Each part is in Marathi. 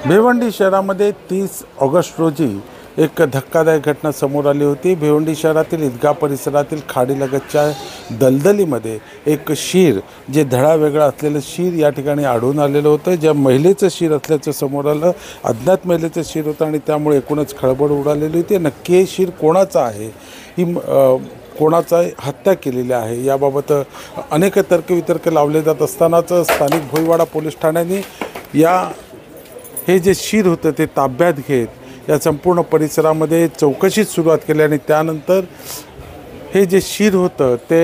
भिवंडी शहरामध्ये 30 ऑगस्ट रोजी एक धक्कादायक घटना समोर आली होती। भिवंडी शहरातील ईदगाह परिसरातील खाडीलगतच्या दलदलीमध्ये एक शीर, जे धडा वेगळा असलेलं शीर या ठिकाणी आढळून आलेलं होतं। ज्या महिलेचं शीर असल्याचं समोर आलं, अज्ञात महिलेचं शीर होतं आणि त्यामुळे एकूणच खळबळ उडालेली होती। नक्की हे शीर कोणाचं आहे, ही कोणाचा हत्या केलेली आहे याबाबत अनेक तर्कवितर्क लावले जात असतानाच स्थानिक भोईवाडा पोलीस ठाण्याने हे जे शीर होतं ते ताब्यात घेत या संपूर्ण परिसरामध्ये चौकशी सुरुवात केली आणि त्यानंतर हे जे शीर होतं ते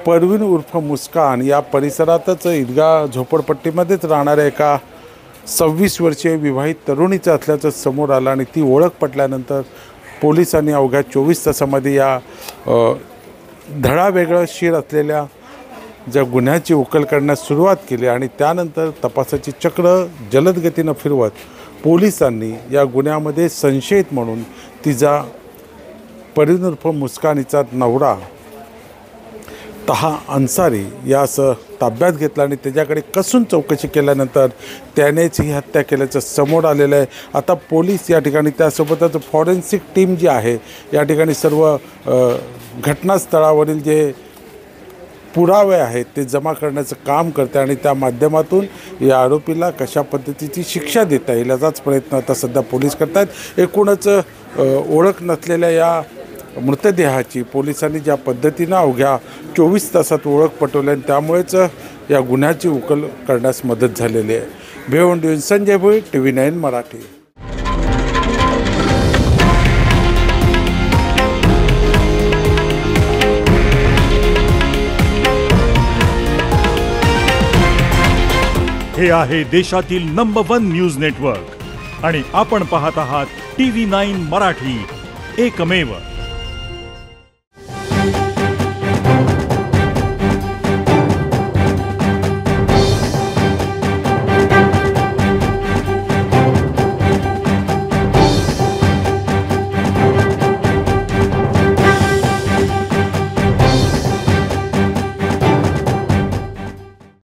परवीन उर्फ मुस्कान या परिसरातच ईदगाह झोपडपट्टीमध्येच राहणाऱ्या एका 26 वर्षीय विवाहित तरुणीचं असल्याचं समोर आलं आणि ती ओळख पटल्यानंतर पोलिसांनी अवघ्या 24 तासामध्ये या धडा वेगळं शीर असलेल्या ज्या गुन्ह्याची उकल करण्यास सुरुवात केली आणि त्यानंतर तपासाची चक्र जलद गतीनं फिरवत पोलिसांनी या गुन्ह्यामध्ये संशयित म्हणून तिचा परवीन उर्फ मुस्कानीचा नवरा तहा अन्सारी यास ताब्यात घेतला आणि त्याच्याकडे कसून चौकशी केल्यानंतर त्यानेच ही हत्या केल्याचं समोर आलेलं आहे। आता पोलीस या ठिकाणी त्यासोबतच फॉरेन्सिक टीम जी आहे या ठिकाणी सर्व घटनास्थळावरील जे पुरावे आहेत ते जमा करण्याचं काम करते आणि त्या माध्यमातून या आरोपीला कशा पद्धतीची शिक्षा देता येईल याचाच प्रयत्न आता सध्या पोलीस करत आहेत। एकूणच ओळख नसलेल्या या मृतदेहाची पोलिसांनी ज्या पद्धतीनं अवघ्या 24 तासात ओळख पटवली आणि त्यामुळेच या गुन्ह्याची उकल करण्यास मदत झालेली आहे। भिवंडीहून संजय भोई, TV9 मराठी। हे आहे देशातील नंबर 1 न्यूज नेटवर्क आणि आपण पाहत आहात TV9 मराठी, एकमेव।